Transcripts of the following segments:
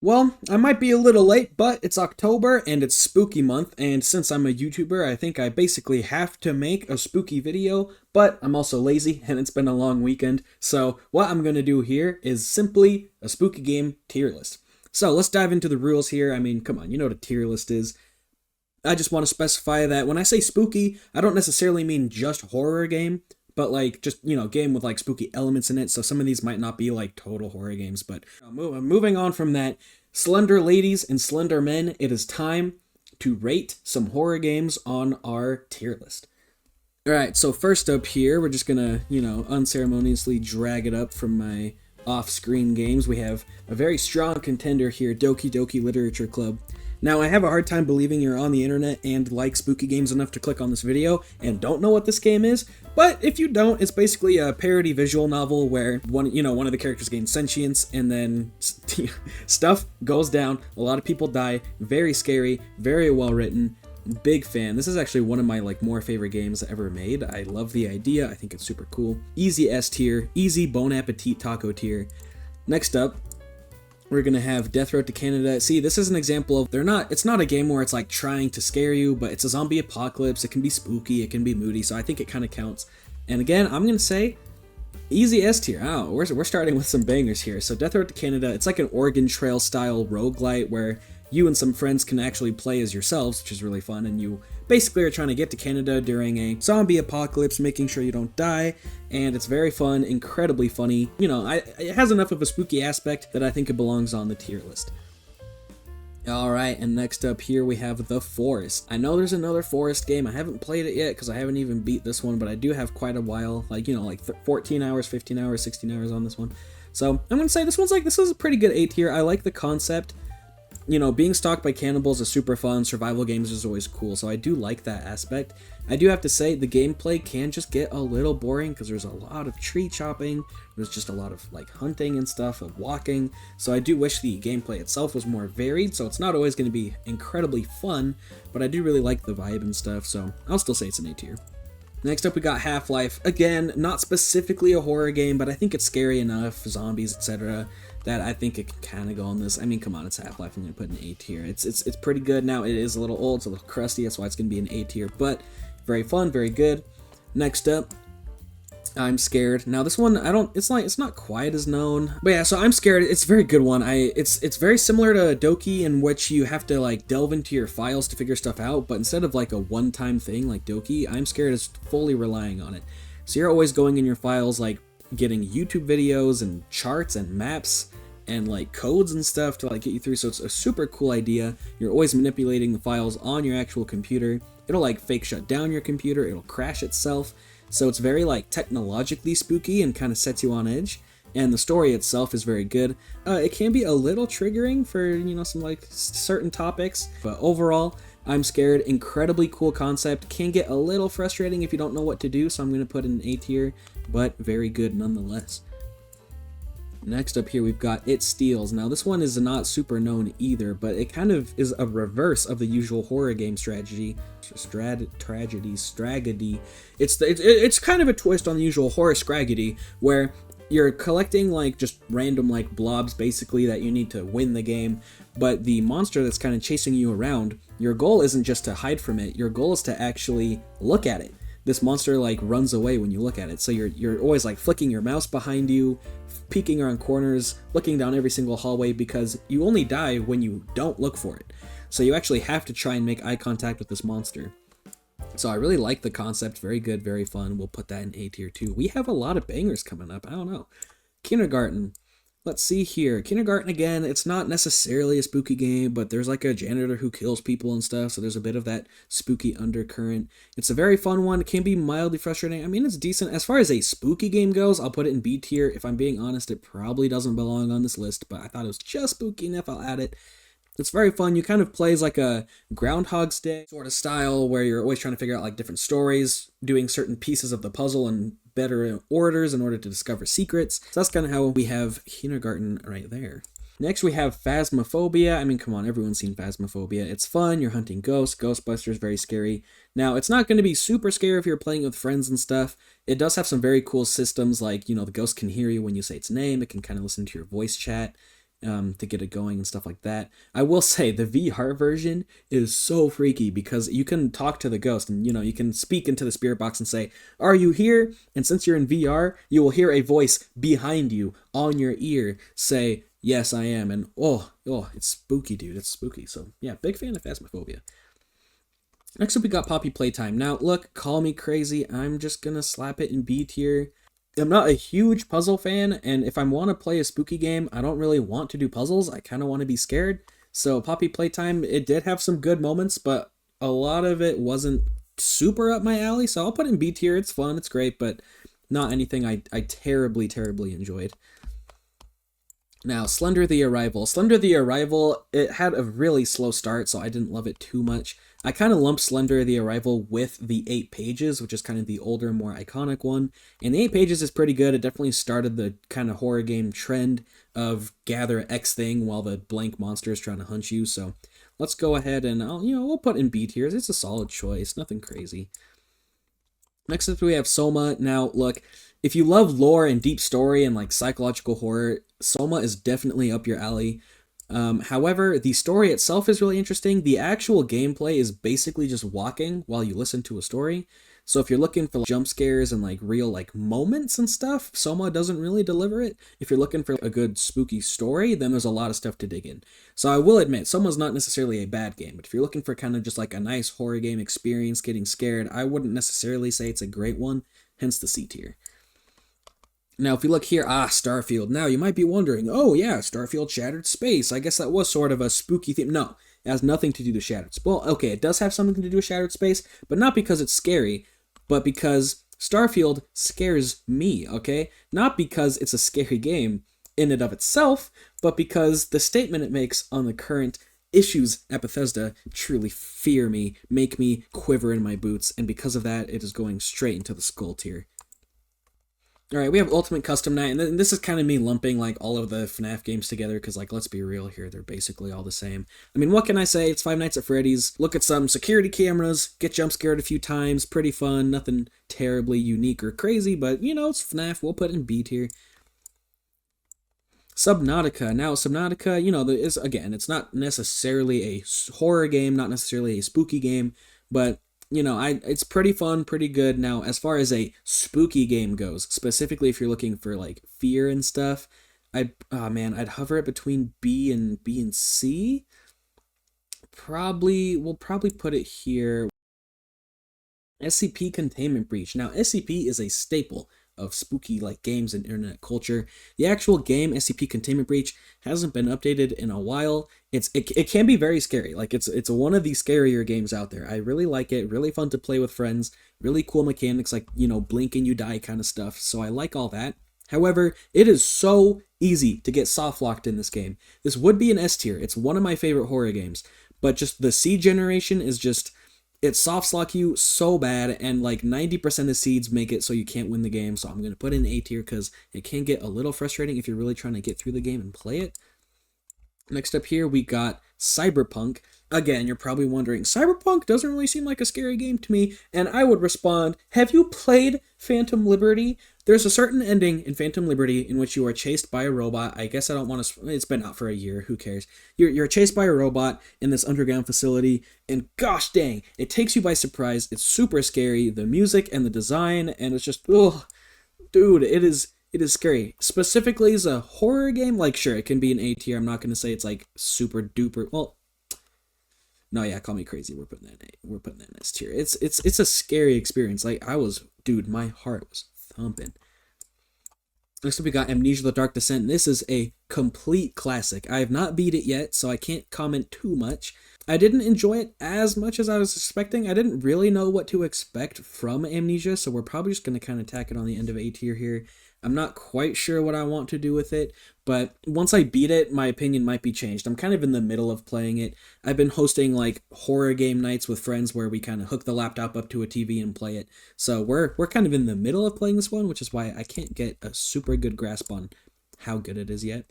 Well, I might be a little late, but it's October and it's spooky month, and since I'm a YouTuber, I think I basically have to make a spooky video, but I'm also lazy and it's been a long weekend, so what I'm gonna do here is simply a spooky game tier list. So let's dive into the rules here. I mean, come on, you know what a tier list is. I just want to specify that when I say spooky, I don't necessarily mean just horror game, but like just game with like spooky elements in it. So some of these might not be like total horror games, but moving on from that, slender ladies and slender men, it is time to rate some horror games on our tier list. All right, so first up here, we're just gonna unceremoniously drag it up from my off-screen games. We have a very strong contender here, Doki Doki Literature Club. Now, I have a hard time believing you're on the internet and like spooky games enough to click on this video and don't know what this game is, but if you don't, it's basically a parody visual novel where one of the characters gains sentience and then stuff goes down, a lot of people die, very scary, very well written. Big fan. This is actually one of my more favorite games ever made. I love the idea. I think it's super cool. Easy S tier, easy Bon Appetit taco tier. Next up, we're gonna have Death Road to Canada. See, this is an example of it's not a game where it's like trying to scare you, but it's a zombie apocalypse. It can be spooky, it can be moody, so I think it kind of counts. And again, I'm gonna say easy S tier. Oh, we're starting with some bangers here. So Death Road to Canada, it's like an Oregon Trail style roguelite where you and some friends can actually play as yourselves, which is really fun, and you basically are trying to get to Canada during a zombie apocalypse, making sure you don't die, and it's very fun, incredibly funny. It has enough of a spooky aspect that I think it belongs on the tier list. Alright, and next up here we have The Forest. I know there's another Forest game. I haven't played it yet because I haven't even beat this one, but I do have quite a while, 14 hours, 15 hours, 16 hours on this one. So I'm going to say this is a pretty good A tier. I like the concept. Being stalked by cannibals is super fun. Survival games is always cool, so I do like that aspect. I do have to say the gameplay can just get a little boring because there's a lot of tree chopping. There's just a lot of hunting and stuff, of walking. So I do wish the gameplay itself was more varied, so it's not always going to be incredibly fun, but I do really like the vibe and stuff, so I'll still say it's an A tier. Next up we got Half-Life. Again, not specifically a horror game, but I think it's scary enough, zombies, etc., that I think it can kind of go on this. I mean, come on, it's Half-Life. I'm going to put an A tier. It's pretty good. Now, it is a little old, it's a little crusty, that's why it's going to be an A tier, but very fun, very good. Next up, I'm Scared. Now this one, it's not quite as known, but yeah, so I'm Scared, it's a very good one. It's very similar to Doki, in which you have to delve into your files to figure stuff out, but instead of a one-time thing like Doki, I'm Scared is fully relying on it. So you're always going in your files, getting YouTube videos and charts and maps and codes and stuff to get you through. So it's a super cool idea. You're always manipulating the files on your actual computer. It'll fake shut down your computer, it'll crash itself. So it's very technologically spooky and kind of sets you on edge. And the story itself is very good. It can be a little triggering for some certain topics, but overall, I'm Scared. Incredibly cool concept. Can get a little frustrating if you don't know what to do, so I'm going to put in an A tier, but very good nonetheless. Next up here we've got It Steals. Now this one is not super known either, but it kind of is a reverse of the usual horror game tragedy. It's kind of a twist on the usual horror scraggedy, where you're collecting just random blobs basically that you need to win the game, but the monster that's kind of chasing you around, your goal isn't just to hide from it, your goal is to actually look at it. This monster runs away when you look at it, so you're always flicking your mouse behind you, peeking around corners, looking down every single hallway, because you only die when you don't look for it. So you actually have to try and make eye contact with this monster. So I really like the concept, very good, very fun. We'll put that in A tier too. We have a lot of bangers coming up, I don't know. Kindergarten. Let's see here. Kindergarten, again, it's not necessarily a spooky game, but there's a janitor who kills people and stuff, so there's a bit of that spooky undercurrent. It's a very fun one. It can be mildly frustrating. I mean, it's decent. As far as a spooky game goes, I'll put it in B tier. If I'm being honest, it probably doesn't belong on this list, but I thought it was just spooky enough, I'll add it. It's very fun. You kind of play as a Groundhog's Day sort of style, where you're always trying to figure out different stories, doing certain pieces of the puzzle in better orders in order to discover secrets. So that's kind of how we have Kindergarten right there. Next we have Phasmophobia. I mean, come on, everyone's seen Phasmophobia. It's fun, you're hunting ghosts, Ghostbusters, very scary. Now, it's not going to be super scary if you're playing with friends and stuff. It does have some very cool systems, the ghost can hear you when you say its name, it can kind of listen to your voice chat. to get it going and stuff like that. I will say the VR version is so freaky because you can talk to the ghost and you can speak into the spirit box and say, "Are you here?" And since you're in VR, you will hear a voice behind you on your ear say, "Yes, I am." And it's spooky, dude. It's spooky. So yeah, big fan of Phasmophobia. Next up, we got Poppy Playtime. Now, look, call me crazy. I'm just gonna slap it in B tier. I'm not a huge puzzle fan, and if I want to play a spooky game, I don't really want to do puzzles. I kind of want to be scared. So Poppy Playtime, it did have some good moments, but a lot of it wasn't super up my alley. So I'll put it in B tier. It's fun, it's great, but not anything I terribly, terribly enjoyed. Now, Slender the Arrival. Slender the Arrival, it had a really slow start, so I didn't love it too much. I kind of lumped Slender the Arrival with the 8 Pages, which is kind of the older, more iconic one. And the 8 Pages is pretty good. It definitely started the kind of horror game trend of gather X thing while the blank monster is trying to hunt you. So let's go ahead and we'll put in B tiers. It's a solid choice, nothing crazy. Next up we have Soma. Now, look, if you love lore and deep story and like psychological horror, Soma is definitely up your alley. However, the story itself is really interesting. The actual gameplay is basically just walking while you listen to a story. So if you're looking for jump scares and like real like moments and stuff, Soma doesn't really deliver it. If you're looking for a good spooky story, then there's a lot of stuff to dig in. So I will admit, Soma's not necessarily a bad game, but if you're looking for kind of just like a nice horror game experience, getting scared, I wouldn't necessarily say it's a great one, hence the C tier. Now, if you look here, Starfield. Now, you might be wondering, oh yeah, Starfield Shattered Space. I guess that was sort of a spooky theme. No, it has nothing to do with Shattered Space. Well, okay, it does have something to do with Shattered Space, but not because it's scary, but because Starfield scares me, okay? Not because it's a scary game in and of itself, but because the statement it makes on the current issues at Bethesda truly fear me, make me quiver in my boots, and because of that, it is going straight into the skull tier. Alright, we have Ultimate Custom Night, and this is kind of me lumping like all of the FNAF games together, because like, let's be real here, they're basically all the same. I mean, what can I say? It's Five Nights at Freddy's. Look at some security cameras, get jump scared a few times, pretty fun, nothing terribly unique or crazy, but it's FNAF, we'll put it in B tier. Subnautica. Now, Subnautica, is again, it's not necessarily a horror game, not necessarily a spooky game, but it's pretty fun, pretty good. Now, as far as a spooky game goes, specifically if you're looking for like fear and stuff, I'd hover it between B and C. We'll probably put it here. SCP Containment Breach. Now, SCP is a staple of spooky like games and internet culture. The actual game SCP Containment Breach hasn't been updated in a while. It can be very scary. Like it's one of the scarier games out there. I really like it. Really fun to play with friends. Really cool mechanics like blink and you die kind of stuff. So I like all that. However, it is so easy to get soft locked in this game. This would be an S tier. It's one of my favorite horror games, but just the seed generation is just. It soft lock you so bad, and like 90% of seeds make it so you can't win the game, so I'm going to put in A tier because it can get a little frustrating if you're really trying to get through the game and play it. Next up here, we got Cyberpunk. Again, you're probably wondering, Cyberpunk doesn't really seem like a scary game to me, and I would respond, have you played Phantom Liberty? There's a certain ending in Phantom Liberty in which you are chased by a robot. I guess I don't want to... It's been out for a year. Who cares? You're chased by a robot in this underground facility, and gosh dang, it takes you by surprise. It's super scary. The music and the design, and it's just... Ugh, dude, it is scary. Specifically as a horror game, like sure, it can be an A tier. I'm not going to say it's like super duper... Well... No, yeah, call me crazy. We're putting that in S tier. It's a scary experience. Like dude, my heart was thumping. Next up, we got Amnesia: The Dark Descent. This is a complete classic. I have not beat it yet, so I can't comment too much. I didn't enjoy it as much as I was expecting. I didn't really know what to expect from Amnesia, so we're probably just going to kind of tack it on the end of A tier here. I'm not quite sure what I want to do with it, but once I beat it, my opinion might be changed. I'm kind of in the middle of playing it. I've been hosting like horror game nights with friends where we kind of hook the laptop up to a TV and play it. So we're kind of in the middle of playing this one, which is why I can't get a super good grasp on how good it is yet.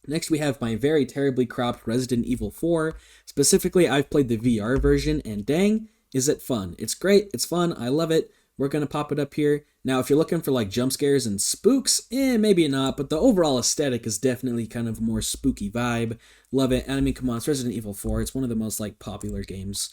Next, we have my very terribly cropped Resident Evil 4. Specifically, I've played the VR version, and dang, is it fun. It's great, it's fun, I love it, we're going to pop it up here. Now, if you're looking for like jump scares and spooks, maybe not, but the overall aesthetic is definitely kind of a more spooky vibe. Love it. And I mean, come on, it's Resident Evil 4. It's one of the most like popular games.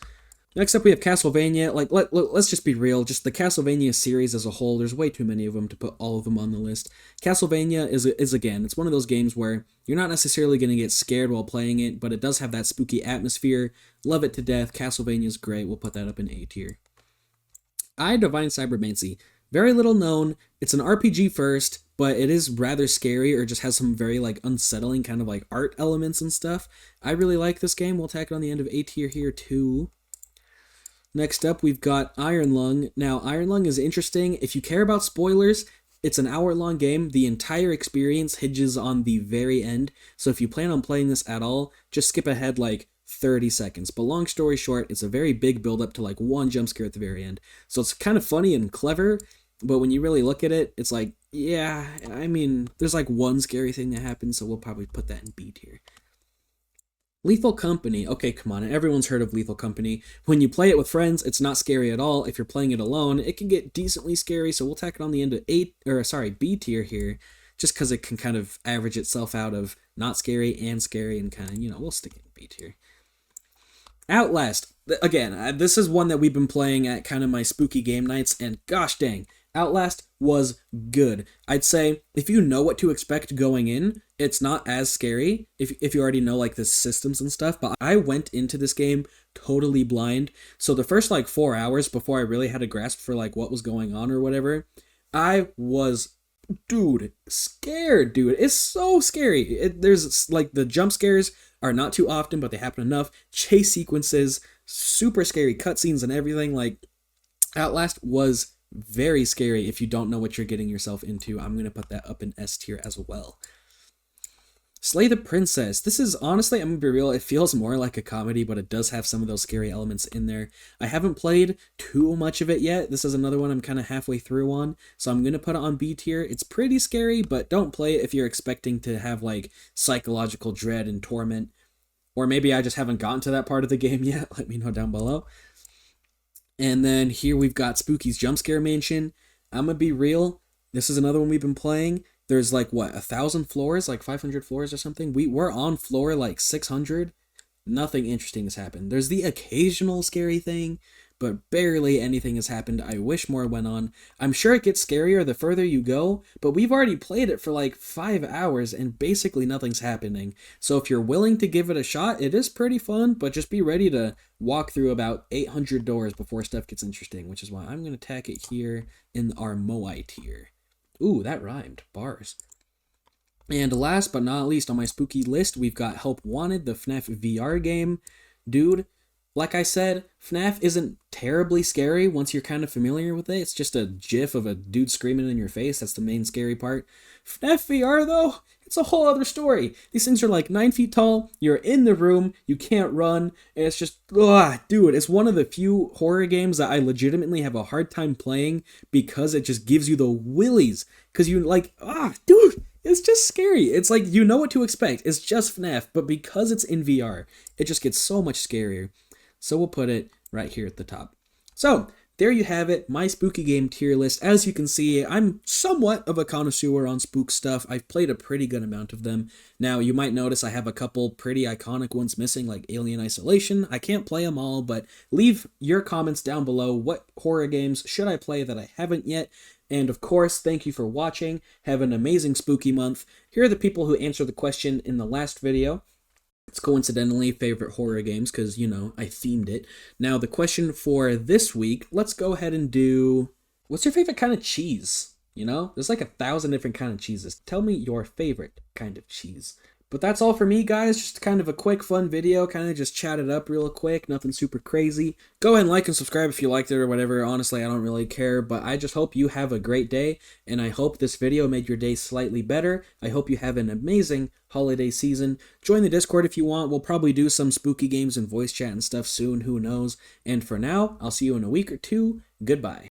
Next up, we have Castlevania. Like, let's just be real. Just the Castlevania series as a whole, there's way too many of them to put all of them on the list. Castlevania is again, it's one of those games where you're not necessarily going to get scared while playing it, but it does have that spooky atmosphere. Love it to death. Castlevania is great. We'll put that up in A tier. Divine Cybermancy. Very little known. It's an RPG first, but it is rather scary or just has some very like unsettling kind of like art elements and stuff. I really like this game. We'll tack it on the end of A tier here too. Next up, we've got Iron Lung. Now, Iron Lung is interesting. If you care about spoilers, it's an hour-long game. The entire experience hinges on the very end. So if you plan on playing this at all, just skip ahead like 30 seconds. But long story short, it's a very big build-up to like one jump scare at the very end. So it's kind of funny and clever, but when you really look at it, it's like, yeah, I mean, there's like one scary thing that happens, so we'll probably put that in B tier. Lethal Company. Okay, come on. Everyone's heard of Lethal Company. When you play it with friends, it's not scary at all. If you're playing it alone, it can get decently scary, so we'll tack it on the end of B tier here, just because it can kind of average itself out of not scary and scary, and kind of, you know, we'll stick it in B tier. Outlast. Again, this is one that we've been playing at kind of my spooky game nights, and gosh dang, Outlast was good. I'd say if you know what to expect going in, it's not as scary if you already know like the systems and stuff, but I went into this game totally blind. So the first like 4 hours before I really had a grasp for like what was going on or whatever, I was scared, dude. It's so scary. There's like the jump scares are not too often, but they happen enough. Chase sequences, super scary cutscenes and everything. Like Outlast was very scary if you don't know what you're getting yourself into. I'm going to put that up in S tier as well. Slay the Princess. This is honestly, I'm going to be real, it feels more like a comedy, but it does have some of those scary elements in there. I haven't played too much of it yet. This is another one I'm kind of halfway through on, so I'm going to put it on B tier. It's pretty scary, but don't play it if you're expecting to have like psychological dread and torment. Or maybe I just haven't gotten to that part of the game yet. Let me know down below. And then here we've got Spooky's Jump Scare Mansion. I'm gonna be real, this is another one we've been playing. There's like, what, 1,000 floors? Like 500 floors or something? We're on floor like 600. Nothing interesting has happened. There's the occasional scary thing, but barely anything has happened. I wish more went on. I'm sure it gets scarier the further you go, but we've already played it for like 5 hours and basically nothing's happening. So if you're willing to give it a shot, it is pretty fun, but just be ready to walk through about 800 doors before stuff gets interesting, which is why I'm going to tack it here in our Moai tier. Ooh, that rhymed. Bars. And last but not least on my spooky list, we've got Help Wanted, the FNAF VR game. Dude, like I said, FNAF isn't terribly scary once you're kind of familiar with it. It's just a gif of a dude screaming in your face. That's the main scary part. FNAF VR, though, it's a whole other story. These things are like 9 feet tall. You're in the room. You can't run. And it's just, dude, it's one of the few horror games that I legitimately have a hard time playing because it just gives you the willies. Because you like, dude, it's just scary. It's like, you know what to expect. It's just FNAF, but because it's in VR, it just gets so much scarier. So we'll put it right here at the top. So there you have it, my spooky game tier list. As you can see, I'm somewhat of a connoisseur on spook stuff. I've played a pretty good amount of them. Now, you might notice I have a couple pretty iconic ones missing, like Alien Isolation. I can't play them all, but leave your comments down below. What horror games should I play that I haven't yet? And of course, thank you for watching. Have an amazing spooky month. Here are the people who answered the question in the last video. It's coincidentally favorite horror games because, you know, I themed it. Now, the question for this week, let's go ahead and do, what's your favorite kind of cheese? You know, there's like 1,000 different kind of cheeses. Tell me your favorite kind of cheese. But that's all for me, guys. Just kind of a quick, fun video. Kind of just chat it up real quick. Nothing super crazy. Go ahead and like and subscribe if you liked it or whatever. Honestly, I don't really care. But I just hope you have a great day. And I hope this video made your day slightly better. I hope you have an amazing holiday season. Join the Discord if you want. We'll probably do some spooky games and voice chat and stuff soon. Who knows? And for now, I'll see you in a week or two. Goodbye.